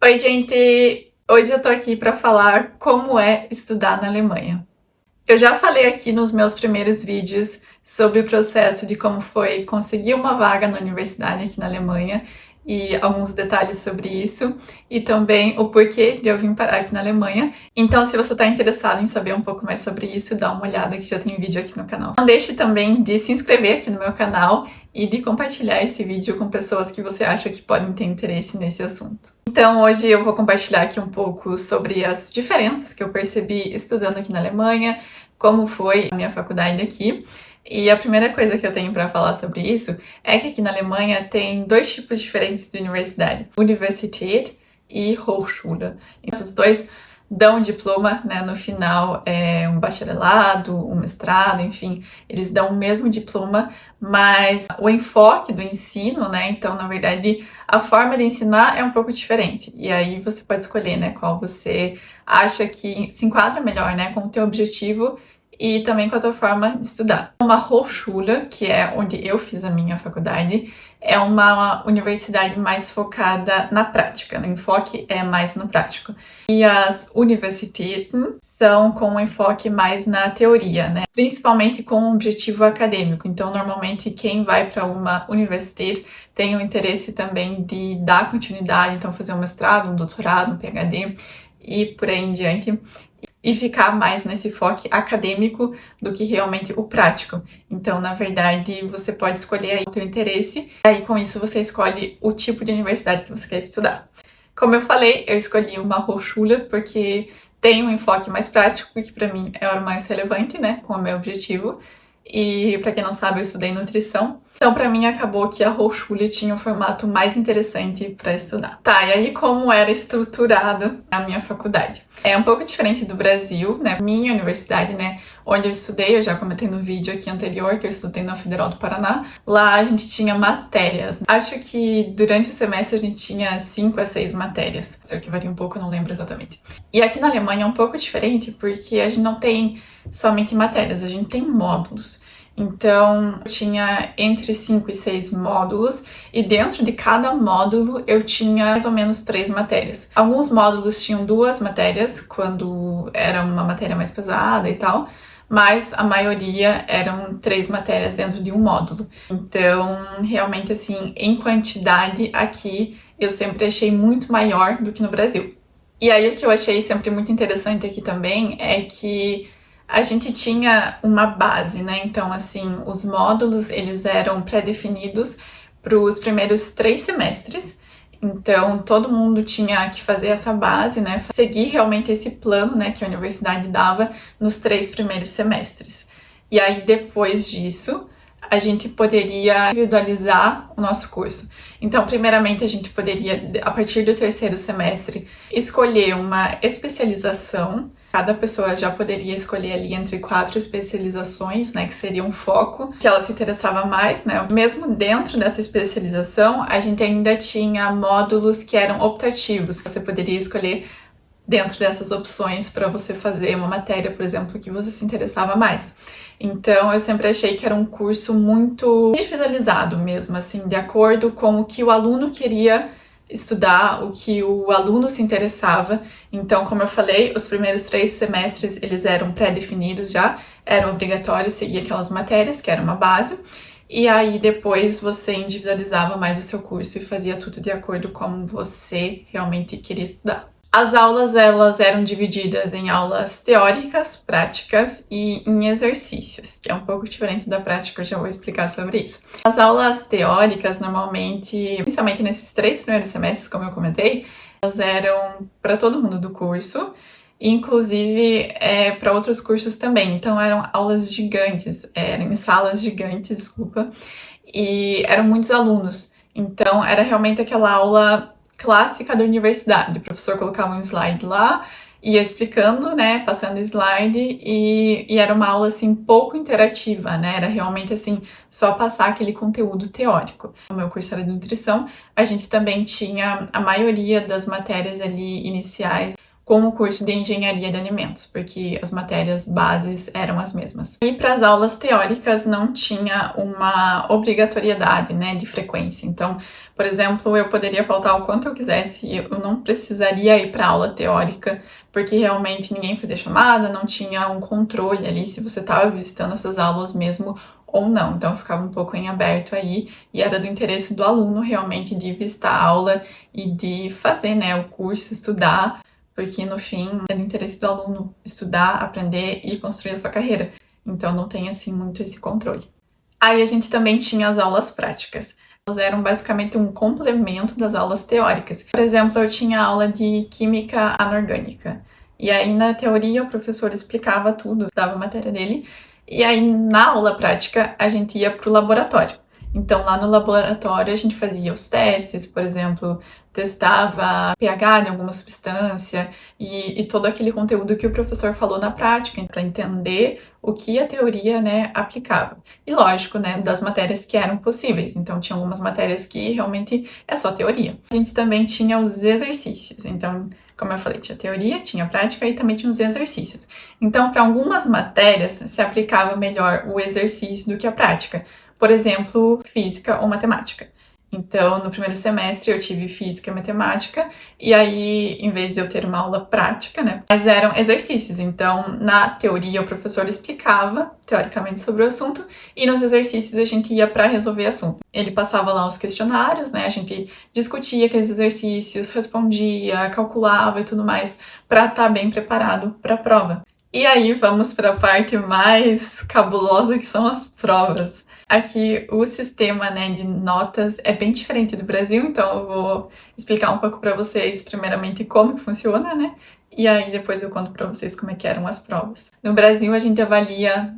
Oi, gente! Hoje eu tô aqui para falar como é estudar na Alemanha. Eu já falei aqui nos meus primeiros vídeos sobre o processo de como foi conseguir uma vaga na universidade aqui na Alemanha e alguns detalhes sobre isso e também o porquê de eu vir parar aqui na Alemanha. Então, se você está interessado em saber um pouco mais sobre isso, dá uma olhada que já tem vídeo aqui no canal. Não deixe também de se inscrever aqui no meu canal e de compartilhar esse vídeo com pessoas que você acha que podem ter interesse nesse assunto. Então, hoje eu vou compartilhar aqui um pouco sobre as diferenças que eu percebi estudando aqui na Alemanha, como foi a minha faculdade aqui. E a primeira coisa que eu tenho para falar sobre isso é que aqui na Alemanha tem dois tipos diferentes de universidade: Universität e Hochschule. Esses dois dão um diploma, né, no final, um bacharelado, um mestrado, enfim, eles dão o mesmo diploma, mas o enfoque do ensino, né, então, na verdade, a forma de ensinar é um pouco diferente. E aí você pode escolher, né, qual você acha que se enquadra melhor, né, com o teu objetivo e também com a tua forma de estudar. Uma Hochschule, que é onde eu fiz a minha faculdade, é uma universidade mais focada na prática, o enfoque é mais no prático. E as Universitäten são com um enfoque mais na teoria, né? Principalmente com um objetivo acadêmico. Então, normalmente, quem vai para uma Universität tem o interesse também de dar continuidade, então fazer um mestrado, um doutorado, um PhD e por aí em diante, e ficar mais nesse foco acadêmico do que realmente o prático. Então, na verdade, você pode escolher aí o teu interesse, e aí com isso você escolhe o tipo de universidade que você quer estudar. Como eu falei, eu escolhi uma Hochschule porque tem um enfoque mais prático, que para mim é o mais relevante, né, com o meu objetivo. E para quem não sabe, eu estudei nutrição. Então, para mim, acabou que a Hochschule tinha um formato mais interessante para estudar. Tá, e aí como era estruturada a minha faculdade? É um pouco diferente do Brasil, né? Minha universidade, né, onde eu estudei, eu já comentei no vídeo aqui anterior que eu estudei na Federal do Paraná. Lá a gente tinha matérias. Acho que durante o semestre a gente tinha 5 a 6 matérias. Sei que varia um pouco, eu não lembro exatamente. E aqui na Alemanha é um pouco diferente porque a gente não tem somente matérias, a gente tem módulos. Então, eu tinha entre 5 e 6 módulos, e dentro de cada módulo eu tinha mais ou menos 3 matérias. Alguns módulos tinham 2 matérias, quando era uma matéria mais pesada e tal, mas a maioria eram 3 matérias dentro de um módulo. Então, realmente, assim, em quantidade, aqui eu sempre achei muito maior do que no Brasil. E aí, o que eu achei sempre muito interessante aqui também é que a gente tinha uma base, né? Então, assim, os módulos, eles eram pré-definidos para os primeiros 3 semestres. Então, todo mundo tinha que fazer essa base, né? Seguir realmente esse plano, né, que a universidade dava nos 3 primeiros semestres. E aí, depois disso, a gente poderia individualizar o nosso curso. Então, primeiramente, a gente poderia, a partir do 3º semestre, escolher uma especialização. Cada pessoa já poderia escolher ali entre 4 especializações, né, que seria um foco que ela se interessava mais, né? Mesmo dentro dessa especialização, a gente ainda tinha módulos que eram optativos. Você poderia escolher dentro dessas opções para você fazer uma matéria, por exemplo, que você se interessava mais. Então, eu sempre achei que era um curso muito individualizado mesmo, assim, de acordo com o que o aluno queria estudar, o que o aluno se interessava. Então, como eu falei, os primeiros 3 semestres, eles eram pré-definidos já, eram obrigatórios seguir aquelas matérias, que era uma base. E aí, depois, você individualizava mais o seu curso e fazia tudo de acordo com como você realmente queria estudar. As aulas, elas eram divididas em aulas teóricas, práticas e em exercícios, que é um pouco diferente da prática, eu já vou explicar sobre isso. As aulas teóricas, normalmente, principalmente nesses 3 primeiros semestres, como eu comentei, elas eram para todo mundo do curso, inclusive para outros cursos também. Então, eram aulas gigantes, eram em salas gigantes, desculpa, e eram muitos alunos. Então, era realmente aquela aula clássica da universidade. O professor colocava um slide lá, ia explicando, né, passando slide, e era uma aula, assim, pouco interativa, né, era realmente, assim, só passar aquele conteúdo teórico. O meu curso era de nutrição, a gente também tinha a maioria das matérias ali iniciais com o curso de Engenharia de Alimentos, porque as matérias bases eram as mesmas. E para as aulas teóricas não tinha uma obrigatoriedade, né, de frequência. Então, por exemplo, eu poderia faltar o quanto eu quisesse, eu não precisaria ir para aula teórica, porque realmente ninguém fazia chamada, não tinha um controle ali se você estava visitando essas aulas mesmo ou não. Então ficava um pouco em aberto aí, e era do interesse do aluno realmente de visitar a aula e de fazer, né, o curso, estudar, porque no fim é do interesse do aluno estudar, aprender e construir a sua carreira. Então não tem assim muito esse controle. Aí a gente também tinha as aulas práticas. Elas eram basicamente um complemento das aulas teóricas. Por exemplo, eu tinha aula de química anorgânica. E aí na teoria o professor explicava tudo, dava a matéria dele. E aí na aula prática a gente ia para o laboratório. Então lá no laboratório a gente fazia os testes, por exemplo, testava pH de alguma substância e todo aquele conteúdo que o professor falou na prática, para entender o que a teoria, né, aplicava. E lógico, né, das matérias que eram possíveis. Então tinha algumas matérias que realmente é só teoria. A gente também tinha os exercícios. Então, como eu falei, tinha teoria, tinha prática e também tinha os exercícios. Então, para algumas matérias se aplicava melhor o exercício do que a prática. Por exemplo, física ou matemática. Então, no primeiro semestre eu tive física e matemática, e aí, em vez de eu ter uma aula prática, né, mas eram exercícios. Então, na teoria, o professor explicava, teoricamente, sobre o assunto, e nos exercícios a gente ia para resolver assunto. Ele passava lá os questionários, né, a gente discutia aqueles exercícios, respondia, calculava e tudo mais, para estar bem preparado para a prova. E aí, vamos para a parte mais cabulosa, que são as provas. Aqui o sistema, né, de notas é bem diferente do Brasil, então eu vou explicar um pouco para vocês, primeiramente, como que funciona, né? E aí depois eu conto para vocês como é que eram as provas. No Brasil a gente avalia,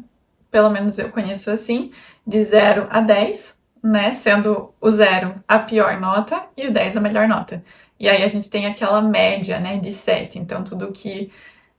pelo menos eu conheço assim, de 0 a 10, né? Sendo o 0 a pior nota e o 10 a melhor nota. E aí a gente tem aquela média, né, de 7, então tudo que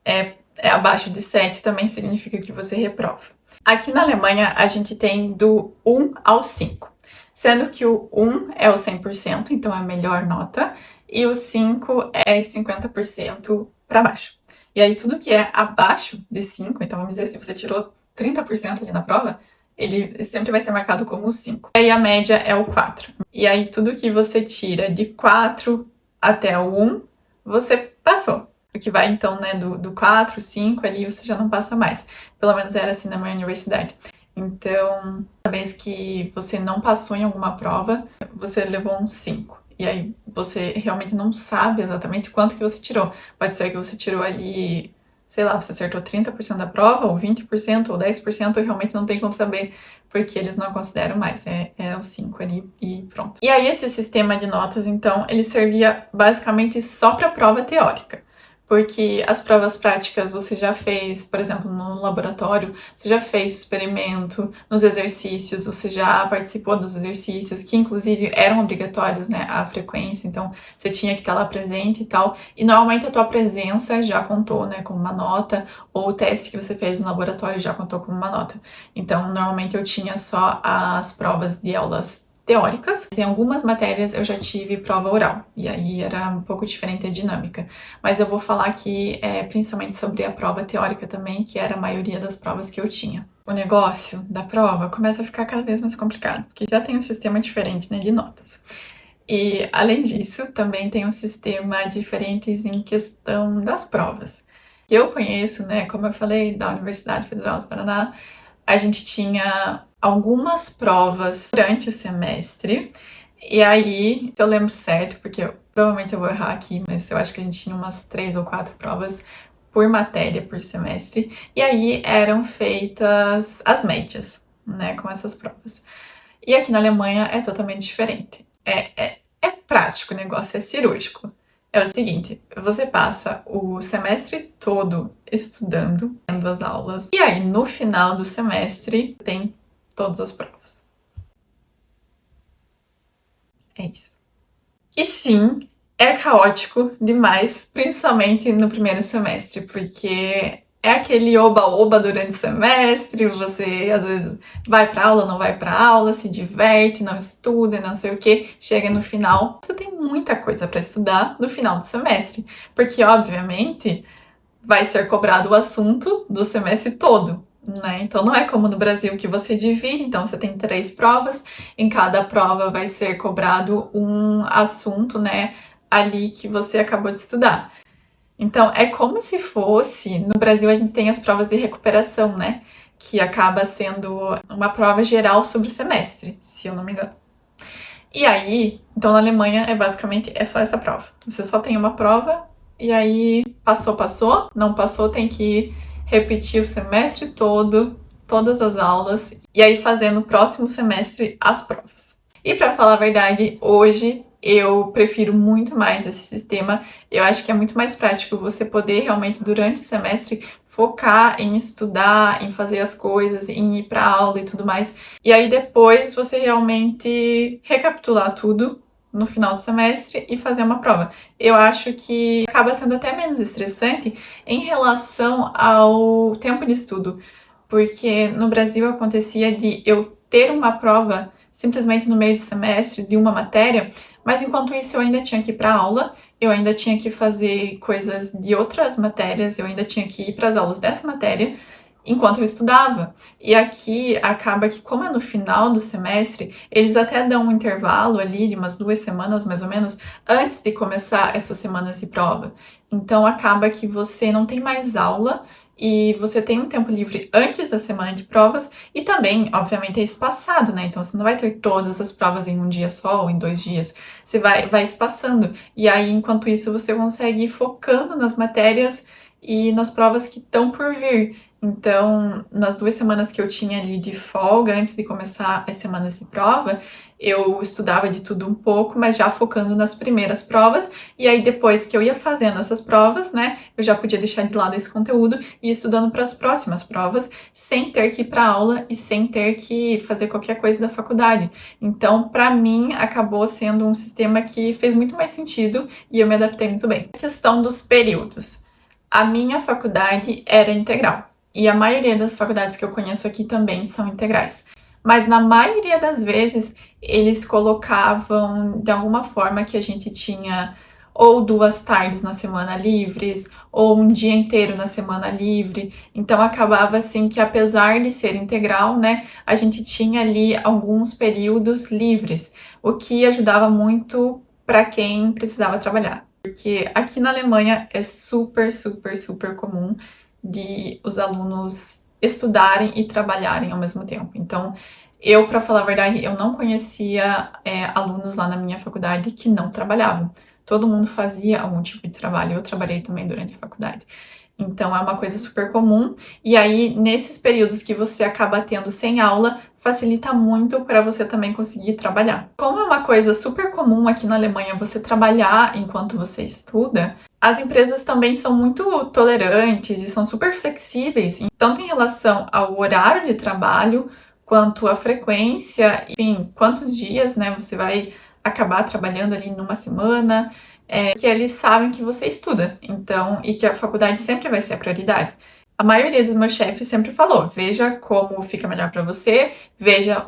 é abaixo de 7 também significa que você reprova. Aqui na Alemanha, a gente tem do 1 ao 5, sendo que o 1 é o 100%, então é a melhor nota, e o 5 é 50% para baixo. E aí, tudo que é abaixo de 5, então vamos dizer, se você tirou 30% ali na prova, ele sempre vai ser marcado como 5. E aí, a média é o 4. E aí, tudo que você tira de 4 até o 1, você passou. O que vai, então, né, do 4, 5, ali você já não passa mais. Pelo menos era assim na minha universidade. Então, uma vez que você não passou em alguma prova, você levou um 5. E aí você realmente não sabe exatamente quanto que você tirou. Pode ser que você tirou ali, sei lá, você acertou 30% da prova, ou 20%, ou 10%, e realmente não tem como saber, porque eles não consideram mais, é o 5 ali e pronto. E aí esse sistema de notas, então, ele servia basicamente só para prova teórica. Porque as provas práticas você já fez, por exemplo, no laboratório, você já fez experimento, nos exercícios, você já participou dos exercícios, que inclusive eram obrigatórios, né, a frequência, então você tinha que estar lá presente e tal, e normalmente a tua presença já contou, né, como uma nota, ou o teste que você fez no laboratório já contou como uma nota. Então, normalmente eu tinha só as provas de aulas teóricas. Em algumas matérias eu já tive prova oral, e aí era um pouco diferente a dinâmica. Mas eu vou falar aqui principalmente sobre a prova teórica também, que era a maioria das provas que eu tinha. O negócio da prova começa a ficar cada vez mais complicado, porque já tem um sistema diferente, né, de notas. E, além disso, também tem um sistema diferente em questão das provas. Que eu conheço, né, como eu falei, da Universidade Federal do Paraná, a gente tinha algumas provas durante o semestre, e aí, se eu lembro certo, porque provavelmente eu vou errar aqui, mas eu acho que a gente tinha umas 3 ou 4 provas por matéria, por semestre, e aí eram feitas as médias, né, com essas provas. E aqui na Alemanha é totalmente diferente. É prático, o negócio é cirúrgico. É o seguinte, você passa o semestre todo estudando, tendo as aulas, e aí no final do semestre tem todas as provas. É isso. E sim, é caótico demais, principalmente no primeiro semestre, porque é aquele oba-oba durante o semestre, você às vezes vai pra aula, não vai pra aula, se diverte, não estuda, não sei o que, chega no final, você tem muita coisa para estudar no final do semestre, porque obviamente vai ser cobrado o assunto do semestre todo, né? Então não é como no Brasil que você divide, então você tem 3 provas, em cada prova vai ser cobrado um assunto, né, ali que você acabou de estudar. Então é como se fosse, no Brasil a gente tem as provas de recuperação, né, que acaba sendo uma prova geral sobre o semestre, se eu não me engano. E aí, então na Alemanha é basicamente só essa prova. Você só tem uma prova e aí passou, passou, não passou, tem que repetir o semestre todo, todas as aulas, e aí fazer no próximo semestre as provas. E para falar a verdade, hoje eu prefiro muito mais esse sistema. Eu acho que é muito mais prático você poder realmente durante o semestre focar em estudar, em fazer as coisas, em ir para aula e tudo mais. E aí depois você realmente recapitular tudo no final do semestre e fazer uma prova. Eu acho que acaba sendo até menos estressante em relação ao tempo de estudo, porque no Brasil acontecia de eu ter uma prova simplesmente no meio do semestre de uma matéria, mas enquanto isso eu ainda tinha que ir para aula, eu ainda tinha que fazer coisas de outras matérias, eu ainda tinha que ir para as aulas dessa matéria enquanto eu estudava. E aqui acaba que, como é no final do semestre, eles até dão um intervalo ali de umas 2 semanas, mais ou menos, antes de começar essas semanas de prova. Então acaba que você não tem mais aula e você tem um tempo livre antes da semana de provas e também, obviamente, é espaçado, né? Então você não vai ter todas as provas em um dia só ou em 2 dias. Você vai espaçando. E aí, enquanto isso, você consegue ir focando nas matérias e nas provas que estão por vir. Então, nas 2 semanas que eu tinha ali de folga, antes de começar as semanas de prova, eu estudava de tudo um pouco, mas já focando nas primeiras provas, e aí depois que eu ia fazendo essas provas, né, eu já podia deixar de lado esse conteúdo e ir estudando para as próximas provas, sem ter que ir para aula e sem ter que fazer qualquer coisa da faculdade. Então, para mim, acabou sendo um sistema que fez muito mais sentido e eu me adaptei muito bem. A questão dos períodos. A minha faculdade era integral. E a maioria das faculdades que eu conheço aqui também são integrais. Mas na maioria das vezes eles colocavam de alguma forma que a gente tinha ou 2 tardes na semana livres, ou um dia inteiro na semana livre. Então acabava assim que apesar de ser integral, né, a gente tinha ali alguns períodos livres, o que ajudava muito para quem precisava trabalhar. Porque aqui na Alemanha é super, super, super comum de os alunos estudarem e trabalharem ao mesmo tempo. Então, eu, para falar a verdade, eu não conhecia alunos lá na minha faculdade que não trabalhavam. Todo mundo fazia algum tipo de trabalho. Eu trabalhei também durante a faculdade. Então, é uma coisa super comum. E aí, nesses períodos que você acaba tendo sem aula, facilita muito para você também conseguir trabalhar. Como é uma coisa super comum aqui na Alemanha você trabalhar enquanto você estuda, as empresas também são muito tolerantes e são super flexíveis, tanto em relação ao horário de trabalho, quanto à frequência, enfim, quantos dias, né, você vai acabar trabalhando ali numa semana, que eles sabem que você estuda, então, e que a faculdade sempre vai ser a prioridade. A maioria dos meus chefes sempre falou: veja como fica melhor para você, veja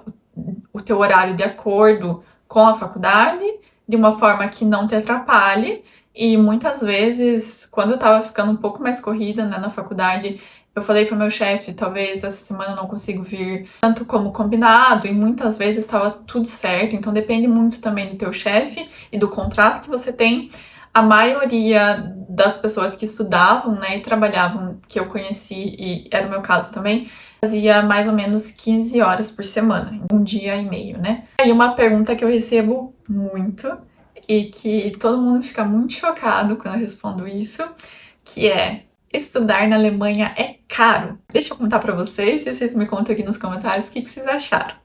o teu horário de acordo com a faculdade, de uma forma que não te atrapalhe. E muitas vezes, quando eu tava ficando um pouco mais corrida, né, na faculdade, eu falei pro meu chefe, talvez essa semana eu não consigo vir tanto como combinado, e muitas vezes estava tudo certo, então depende muito também do teu chefe e do contrato que você tem. A maioria das pessoas que estudavam, né, e trabalhavam, que eu conheci, e era o meu caso também, fazia mais ou menos 15 horas por semana, um dia e meio, né? E uma pergunta que eu recebo muito, e que todo mundo fica muito chocado quando eu respondo isso, que é: estudar na Alemanha é caro? Deixa eu contar pra vocês e vocês me contam aqui nos comentários o que vocês acharam.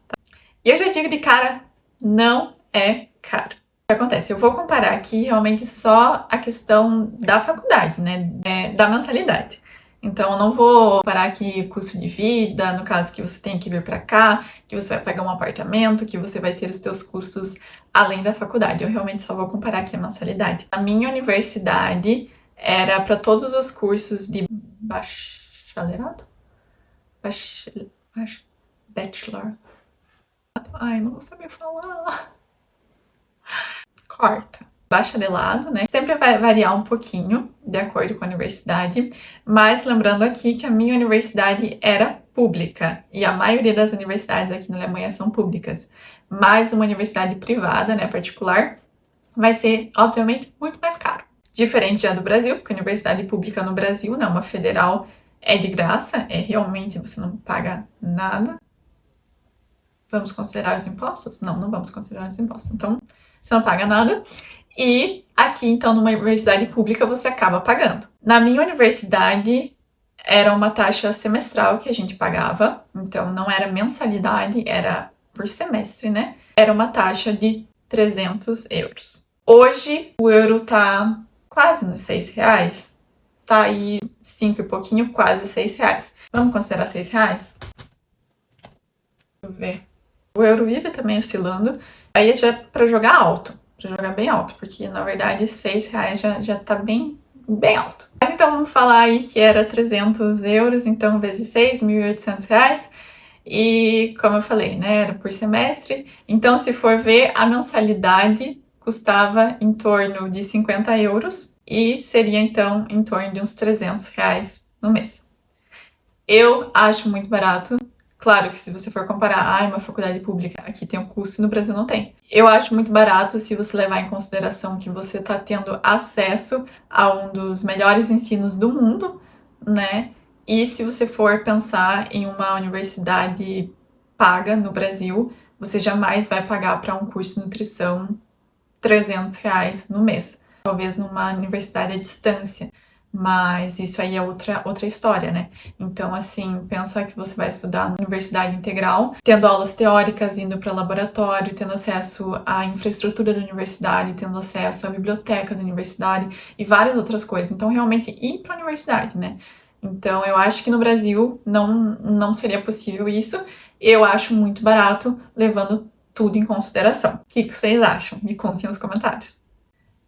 E eu já digo de cara, não é caro. O que acontece? Eu vou comparar aqui realmente só a questão da faculdade, né? Da mensalidade. Então, eu não vou parar aqui custo de vida, no caso que você tem que vir para cá, que você vai pagar um apartamento, que você vai ter os seus custos além da faculdade. Eu realmente só vou comparar aqui a mensalidade. A minha universidade era para todos os cursos de bacharelado? Bachelor. Ai, não vou saber falar. Quarta. Bacharelado, né? Sempre vai variar um pouquinho, de acordo com a universidade, mas lembrando aqui que a minha universidade era pública, e a maioria das universidades aqui na Alemanha são públicas, mas uma universidade privada, né, particular, vai ser, obviamente, muito mais caro. Diferente já do Brasil, porque a universidade pública no Brasil, né, uma federal, é de graça, é realmente, você não paga nada. Vamos considerar os impostos? Não, não vamos considerar os impostos. Então, você não paga nada. E aqui, então, numa universidade pública, você acaba pagando. Na minha universidade, era uma taxa semestral que a gente pagava. Então, não era mensalidade, era por semestre, né? Era uma taxa de 300 euros. Hoje, o euro tá quase nos 6 reais. Tá aí 5 e pouquinho, quase 6 reais. Vamos considerar 6 reais? Deixa eu ver. O euro vive também oscilando. Aí já é pra jogar alto, pra jogar bem alto, porque na verdade 6 reais já tá bem alto. Mas então vamos falar aí que era 300 euros, então vezes 6, 1.800 reais. E como eu falei, né, era por semestre. Então se for ver, a mensalidade custava em torno de 50 euros e seria então em torno de uns 300 reais no mês. Eu acho muito barato. Claro que se você for comparar, uma faculdade pública aqui tem um custo e no Brasil não tem. Eu acho muito barato se você levar em consideração que você está tendo acesso a um dos melhores ensinos do mundo, né? E se você for pensar em uma universidade paga no Brasil, você jamais vai pagar para um curso de nutrição 300 reais no mês. Talvez numa universidade à distância. Mas isso aí é outra história, né? Então, assim, pensa que você vai estudar na universidade integral, tendo aulas teóricas, indo para laboratório, tendo acesso à infraestrutura da universidade, tendo acesso à biblioteca da universidade e várias outras coisas. Então, realmente ir para a universidade, né? Então, eu acho que no Brasil não seria possível isso. Eu acho muito barato, levando tudo em consideração. O que vocês acham? Me contem nos comentários.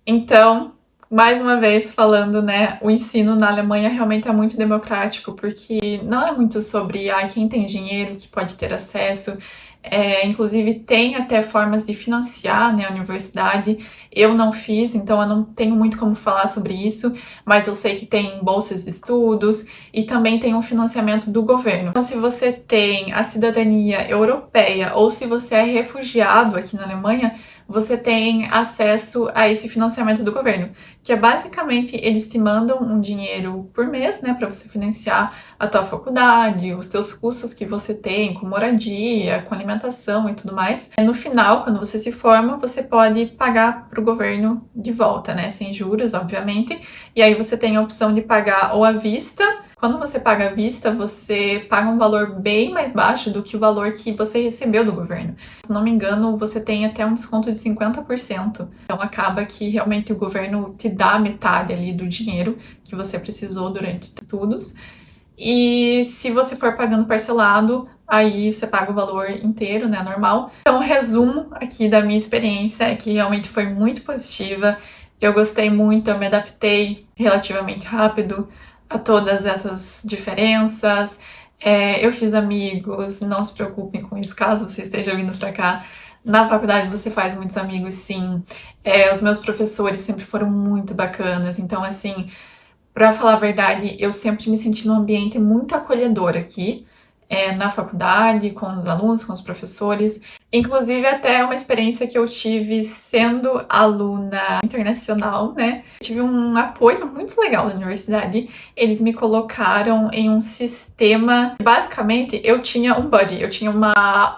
Então, mais uma vez falando, né, o ensino na Alemanha realmente é muito democrático, porque não é muito sobre quem tem dinheiro que pode ter acesso. Inclusive tem até formas de financiar, né, a universidade. Eu não fiz, então eu não tenho muito como falar sobre isso, mas eu sei que tem bolsas de estudos e também tem um financiamento do governo. Então, se você tem a cidadania europeia ou se você é refugiado aqui na Alemanha, você tem acesso a esse financiamento do governo, que é basicamente eles te mandam um dinheiro por mês, né, para você financiar a tua faculdade, os teus custos que você tem com moradia, com alimentação e tudo mais. No final, quando você se forma, você pode pagar para o governo de volta, né, sem juros, obviamente. E aí você tem a opção de pagar ou à vista. Quando você paga à vista, você paga um valor bem mais baixo do que o valor que você recebeu do governo. Se não me engano, você tem até um desconto de 50%. Então acaba que realmente o governo te dá metade ali do dinheiro que você precisou durante os estudos. E se você for pagando parcelado, aí você paga o valor inteiro, né, normal. Então, o resumo aqui da minha experiência é que realmente foi muito positiva. Eu gostei muito, eu me adaptei relativamente rápido a todas essas diferenças. Eu fiz amigos, não se preocupem com isso, caso você esteja vindo pra cá. Na faculdade você faz muitos amigos, sim. Os meus professores sempre foram muito bacanas, então, assim, pra falar a verdade, eu sempre me senti num ambiente muito acolhedor aqui, na faculdade, com os alunos, com os professores. Inclusive, até uma experiência que eu tive sendo aluna internacional, né? Tive um apoio muito legal da universidade. Eles me colocaram em um sistema. Basicamente, eu tinha um buddy, eu tinha uma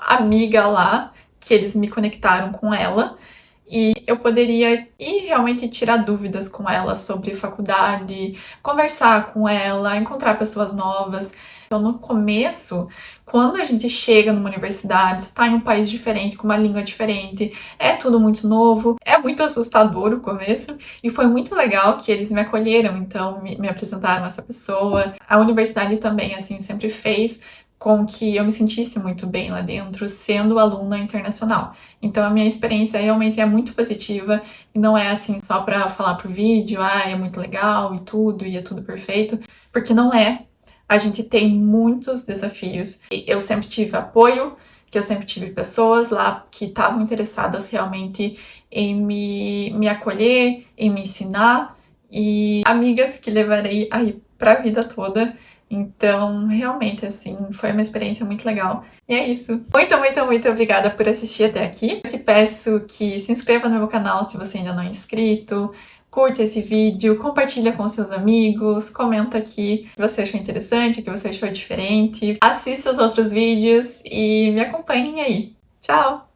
amiga lá, que eles me conectaram com ela. E eu poderia ir realmente tirar dúvidas com ela sobre faculdade, conversar com ela, encontrar pessoas novas. Então, no começo, quando a gente chega numa universidade, você está em um país diferente, com uma língua diferente, é tudo muito novo, é muito assustador o começo, e foi muito legal que eles me acolheram, então me apresentaram essa pessoa. A universidade também, assim, sempre fez com que eu me sentisse muito bem lá dentro, sendo aluna internacional. Então a minha experiência realmente é muito positiva e não é assim só para falar pro vídeo, é muito legal e tudo é tudo perfeito, porque não é. A gente tem muitos desafios. Eu sempre tive apoio, que eu sempre tive pessoas lá que estavam interessadas realmente em me acolher, em me ensinar, e amigas que levarei aí pra vida toda. Então, realmente, assim, foi uma experiência muito legal. E é isso. Muito, muito, muito obrigada por assistir até aqui. Eu te peço que se inscreva no meu canal se você ainda não é inscrito, curta esse vídeo, compartilha com seus amigos, comenta aqui o que você achou interessante, o que você achou diferente, assista os outros vídeos e me acompanhem aí. Tchau!